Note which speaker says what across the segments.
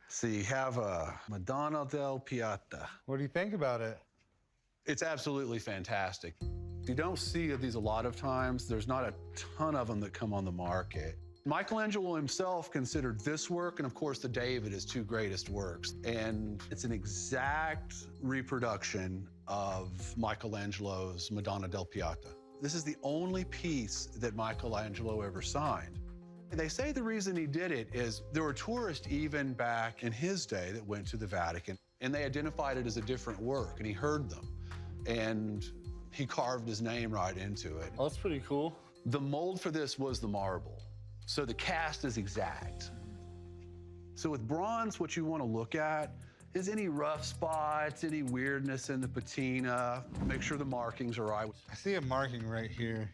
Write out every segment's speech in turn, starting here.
Speaker 1: So you have a Madonna del Piata.
Speaker 2: What do you think about it?
Speaker 1: It's absolutely fantastic. You don't see these a lot of times. There's not a ton of them that come on the market. Michelangelo himself considered this work and, of course, the David his two greatest works. And it's an exact reproduction of Michelangelo's Madonna del Piata. This is the only piece that Michelangelo ever signed. They say the reason he did it is there were tourists even back in his day that went to the Vatican, and they identified it as a different work, and he heard them. And he carved his name right into it.
Speaker 3: Oh, that's pretty cool.
Speaker 1: The mold for this was the marble, so the cast is exact. So with bronze, what you want to look at is any rough spots, any weirdness in the patina. Make sure the markings are right.
Speaker 2: I see a marking right here.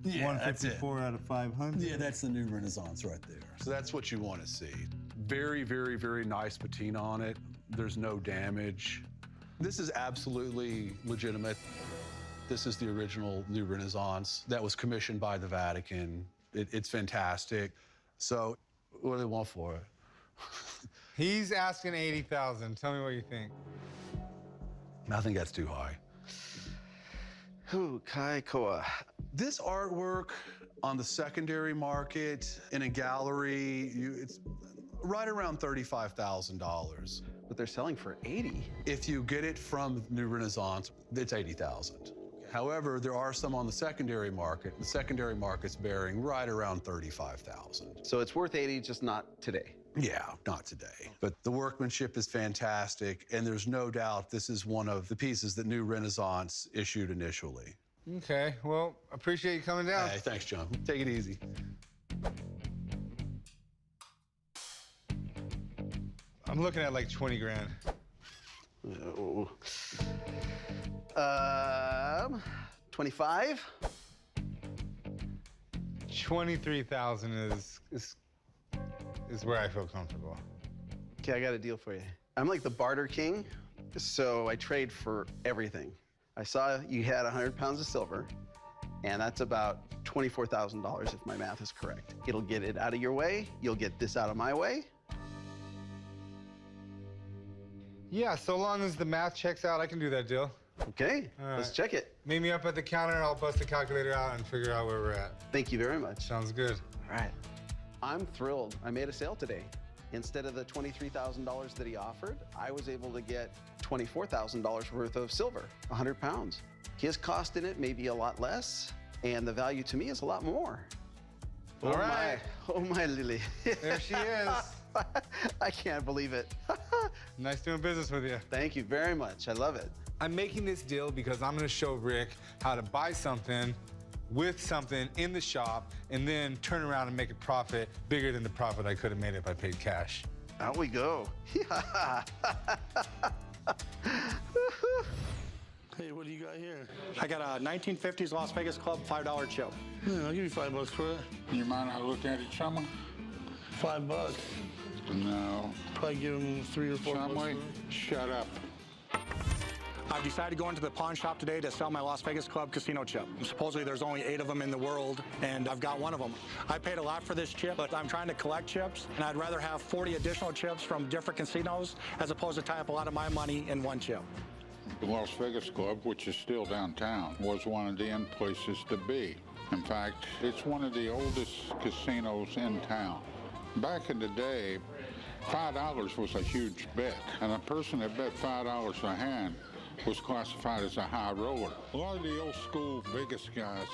Speaker 3: Yeah,
Speaker 2: 154 out of 500.
Speaker 3: Yeah, that's the new Renaissance right there.
Speaker 1: So that's what you want to see. Very, very, very nice patina on it. There's no damage. This is absolutely legitimate. This is the original New Renaissance that was commissioned by the Vatican. It's fantastic. So what do they want for it?
Speaker 2: He's asking 80,000. Tell me what you think.
Speaker 1: I think that's too high.
Speaker 4: Ooh, Kai Koa.
Speaker 1: This artwork on the secondary market in a gallery, it's right around $35,000.
Speaker 4: But they're selling for 80.
Speaker 1: If you get it from New Renaissance, it's 80,000. However, there are some on the secondary market. The secondary market's bearing right around 35,000.
Speaker 4: So it's worth 80, just not today.
Speaker 1: Yeah, not today. But the workmanship is fantastic, and there's no doubt this is one of the pieces that New Renaissance issued initially.
Speaker 2: Okay, well, appreciate you coming down.
Speaker 1: Hey, thanks, John. Take it easy.
Speaker 2: I'm looking at like 20 grand.
Speaker 4: Oh. 25?
Speaker 2: 23,000 is where I feel comfortable.
Speaker 4: Okay, I got a deal for you. I'm like the barter king, so I trade for everything. I saw you had 100 pounds of silver, and that's about $24,000 if my math is correct. It'll get it out of your way, you'll get this out of my way.
Speaker 2: Yeah, so long as the math checks out, I can do that deal.
Speaker 4: Okay,
Speaker 2: All right.
Speaker 4: let's check it.
Speaker 2: Meet me up at the counter, I'll bust the calculator out and figure out where we're at.
Speaker 4: Thank you very much.
Speaker 2: Sounds good.
Speaker 4: All right. I'm thrilled. I made a sale today. Instead of the $23,000 that he offered, I was able to get $24,000 worth of silver, 100 pounds. His cost in it may be a lot less, and the value to me is a lot more.
Speaker 2: All right.
Speaker 4: Oh my Lily.
Speaker 2: There she is.
Speaker 4: I can't believe it.
Speaker 2: Nice doing business with you.
Speaker 4: Thank you very much. I love it.
Speaker 2: I'm making this deal because I'm gonna show Rick how to buy something with something in the shop and then turn around and make a profit bigger than the profit I could have made if I paid cash.
Speaker 4: Out we go.
Speaker 3: Hey, what do you got here?
Speaker 5: I got a 1950s Las Vegas Club $5 chip.
Speaker 3: Yeah, I'll give you $5 for it.
Speaker 6: You mind I look at it, Chumley?
Speaker 3: $5.
Speaker 6: No.
Speaker 3: Probably give him $3 or $4.
Speaker 6: Chumley, shut up.
Speaker 5: I've decided to go into the pawn shop today to sell my Las Vegas Club casino chip. Supposedly there's only 8 of them in the world, and I've got one of them. I paid a lot for this chip, but I'm trying to collect chips, and I'd rather have 40 additional chips from different casinos as opposed to tie up a lot of my money in one chip.
Speaker 6: The Las Vegas Club, which is still downtown, was one of the end places to be. In fact, it's one of the oldest casinos in town. Back in the day, $5 was a huge bet, and a person that bet $5 a hand was classified as a high roller. A lot of the old school Vegas guys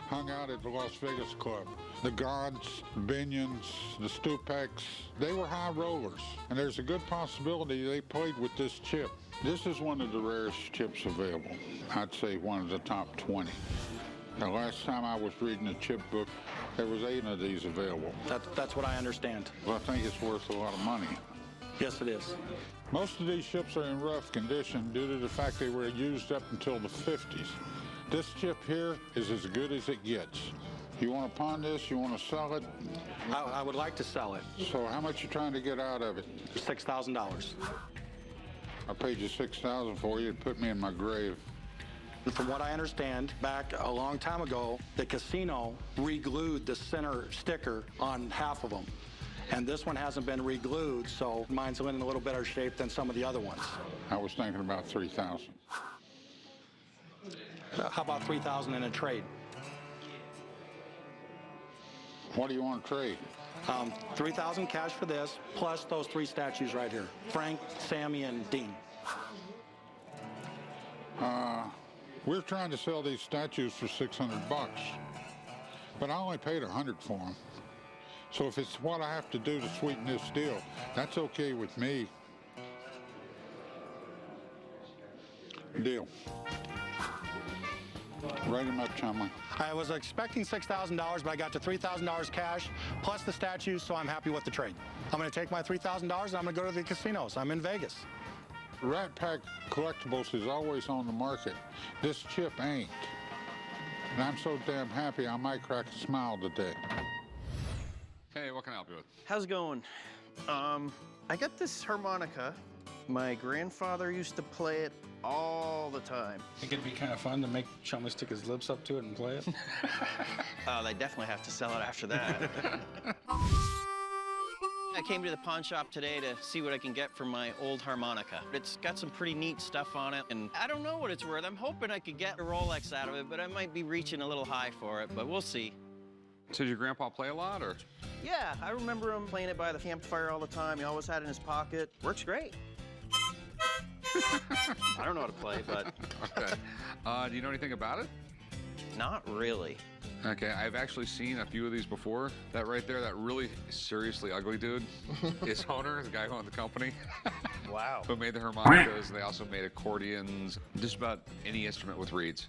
Speaker 6: hung out at the Las Vegas Club. The Gods, Binions, the Stupecs, they were high rollers. And there's a good possibility they played with this chip. This is one of the rarest chips available. I'd say one of the top 20. The last time I was reading the chip book, there was 8 of these available.
Speaker 5: That's what I understand.
Speaker 6: Well, I think it's worth a lot of money.
Speaker 5: Yes, it is.
Speaker 6: Most of these chips are in rough condition due to the fact they were used up until the 50s. This chip here is as good as it gets. You want to pawn this? You want to sell it?
Speaker 5: I would like to sell it.
Speaker 6: So how much you trying to get out of it?
Speaker 5: $6,000.
Speaker 6: I paid you $6,000 for you. It put me in my grave.
Speaker 5: And from what I understand, back a long time ago, the casino re-glued the center sticker on half of them. And this one hasn't been re-glued, so mine's in a little better shape than some of the other ones.
Speaker 6: I was thinking about 3,000.
Speaker 5: How about 3,000 in a trade?
Speaker 6: What do you want to trade?
Speaker 5: 3,000 cash for this, plus those 3 statues right here. Frank, Sammy, and Dean.
Speaker 6: We're trying to sell these statues for 600 bucks, but I only paid 100 for them. So if it's what I have to do to sweeten this deal, that's okay with me. Deal. Write him up, Chumley.
Speaker 5: I was expecting $6,000, but I got to $3,000 cash, plus the statues, so I'm happy with the trade. I'm going to take my $3,000 and I'm going to go to the casinos. I'm in Vegas.
Speaker 6: Rat Pack Collectibles is always on the market. This chip ain't. And I'm so damn happy I might crack a smile today.
Speaker 7: Hey, what can I help you with?
Speaker 8: How's it going? I got this harmonica. My grandfather used to play it all the time.
Speaker 9: Think it'd be kind of fun to make Chumley stick his lips up to it and play it?
Speaker 8: Oh, they definitely have to sell it after that. I came to the pawn shop today to see what I can get for my old harmonica. It's got some pretty neat stuff on it, and I don't know what it's worth. I'm hoping I could get a Rolex out of it, but I might be reaching a little high for it, but we'll see.
Speaker 7: So did your grandpa play a lot, or?
Speaker 8: Yeah, I remember him playing it by the campfire all the time. He always had it in his pocket. Works great. I don't know how to play, but
Speaker 7: Okay. Do you know anything about it?
Speaker 8: not really.
Speaker 7: Okay, I've actually seen a few of these before. That right there, that really seriously ugly dude is Honer, the guy who owned the company.
Speaker 8: Wow.
Speaker 7: Who made the harmonicas. They also made accordions, just about any instrument with reeds.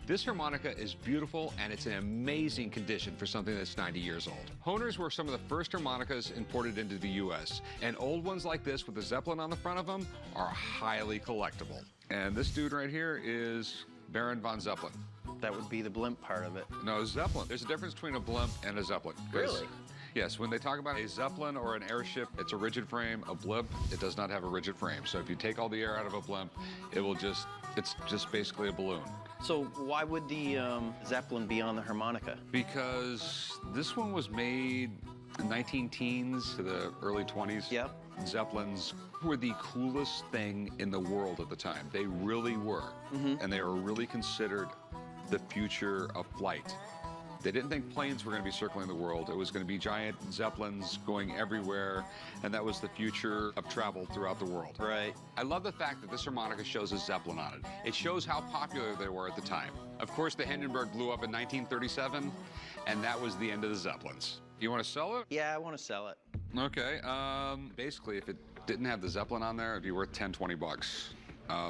Speaker 7: This harmonica is beautiful, and it's in amazing condition for something that's 90 years old. Honers were some of the first harmonicas imported into the U.S., and old ones like this with the Zeppelin on the front of them are highly collectible. And this dude right here is Baron von Zeppelin.
Speaker 8: That would be the blimp part of it.
Speaker 7: No, Zeppelin. There's a difference between a blimp and a Zeppelin.
Speaker 8: Really?
Speaker 7: Yes, when they talk about a Zeppelin or an airship, it's a rigid frame. A blimp, it does not have a rigid frame. So if you take all the air out of a blimp, it's just basically a balloon.
Speaker 8: So why would the Zeppelin be on the harmonica?
Speaker 7: Because this one was made in 19-teens to the early 20s.
Speaker 8: Yep.
Speaker 7: Zeppelins were the coolest thing in the world at the time. They really were. And they were really considered the future of flight. They didn't think planes were going to be circling the world. It was going to be giant Zeppelins going everywhere, and that was the future of travel throughout the world.
Speaker 8: Right.
Speaker 7: I love the fact that this harmonica shows a Zeppelin on it. It shows how popular they were at the time. Of course, the Hindenburg blew up in 1937, and that was the end of the Zeppelins. You want to sell it?
Speaker 8: Yeah, I want to sell it.
Speaker 7: Okay. Basically, if it didn't have the Zeppelin on there, it'd be worth 10, 20 bucks.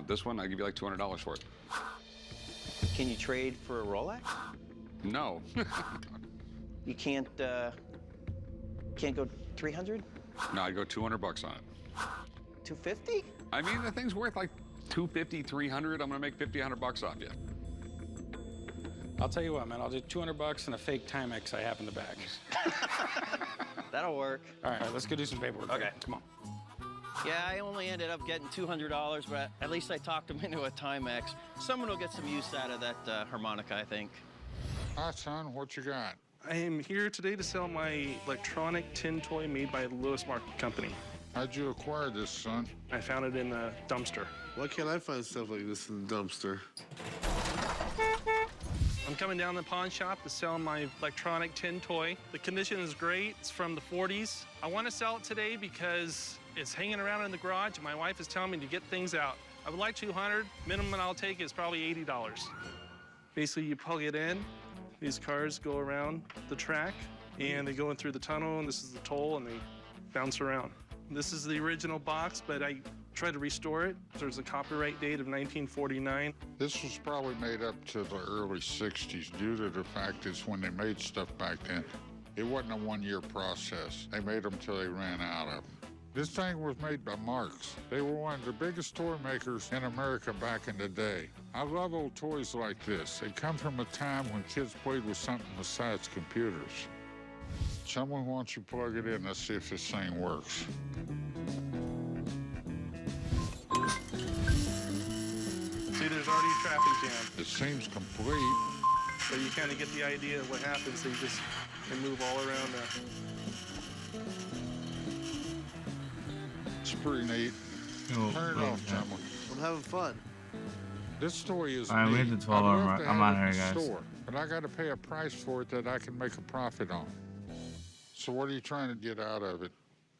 Speaker 7: This one, I'll give you like $200 for it.
Speaker 8: Can you trade for a Rolex?
Speaker 7: No.
Speaker 8: You can't go 300?
Speaker 7: No, I'd go 200 bucks on it.
Speaker 8: 250?
Speaker 7: I mean, the thing's worth like 250, 300. I'm gonna make 50, 100 bucks off you.
Speaker 9: I'll tell you what, man. I'll do 200 bucks and a fake Timex I have in the bag.
Speaker 8: That'll work.
Speaker 9: All right, let's go do some paperwork.
Speaker 8: Okay.
Speaker 9: Come on.
Speaker 8: Yeah, I only ended up getting $200, but at least I talked him into a Timex. Someone will get some use out of that harmonica, I think.
Speaker 6: Hi, son, what you got?
Speaker 10: I am here today to sell my electronic tin toy made by Lewis Market Company.
Speaker 6: How'd you acquire this, son?
Speaker 10: I found it in a dumpster.
Speaker 3: Why can't I find stuff like this in the dumpster?
Speaker 10: I'm coming down to the pawn shop to sell my electronic tin toy. The condition is great. It's from the 40s. I want to sell it today because it's hanging around in the garage, and my wife is telling me to get things out. I would like 200. Minimum I'll take is probably $80. Basically, you plug it in. These cars go around the track, and they go in through the tunnel, and this is the toll, and they bounce around. This is the original box, but I tried to restore it. There's a copyright date of 1949.
Speaker 6: This was probably made up to the early 60s due to the fact is when they made stuff back then, it wasn't a one-year process. They made them till they ran out of them. This thing was made by Marx. They were one of the biggest toy makers in America back in the day. I love old toys like this. They come from a time when kids played with something besides computers. Someone wants you to plug it in. Let's see if this thing works.
Speaker 10: See, there's already a traffic jam.
Speaker 6: It seems complete.
Speaker 10: So you kind of get the idea of what happens. They move all around
Speaker 6: It's pretty neat.
Speaker 11: Oh,
Speaker 6: Turn it
Speaker 11: oh,
Speaker 6: off,
Speaker 11: yeah.
Speaker 6: gentlemen.
Speaker 3: I'm having fun.
Speaker 6: This story is
Speaker 11: All right, we
Speaker 6: neat.
Speaker 11: hit the 12
Speaker 6: I'd
Speaker 11: hour
Speaker 6: love
Speaker 11: mark.
Speaker 6: to
Speaker 11: I'm
Speaker 6: have
Speaker 11: out
Speaker 6: it in
Speaker 11: here,
Speaker 6: the
Speaker 11: guys.
Speaker 6: store, but I got to pay a price for it that I can make a profit on. So what are you trying to get out of it?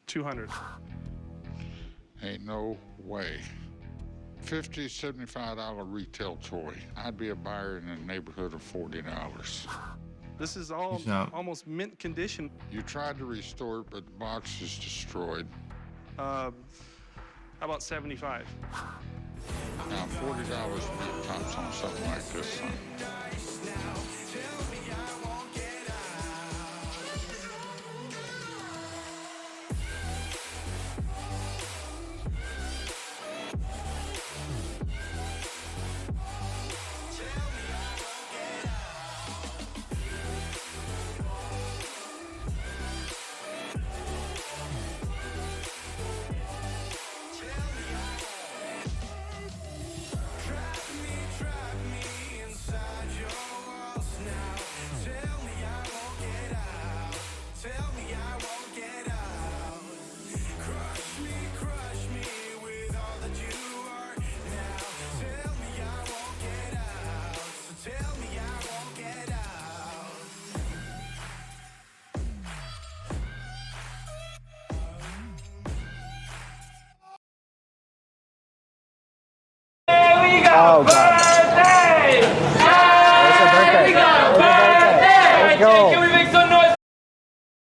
Speaker 10: 200.
Speaker 6: Ain't no way. $50, $75 retail toy. I'd be a buyer in the neighborhood of $40.
Speaker 10: This is all
Speaker 11: Peace out.
Speaker 10: almost mint condition.
Speaker 6: You tried to restore it, but the box is destroyed.
Speaker 10: How about 75?
Speaker 6: Now, $40 would be tops on something like this, son.
Speaker 4: Oh, God.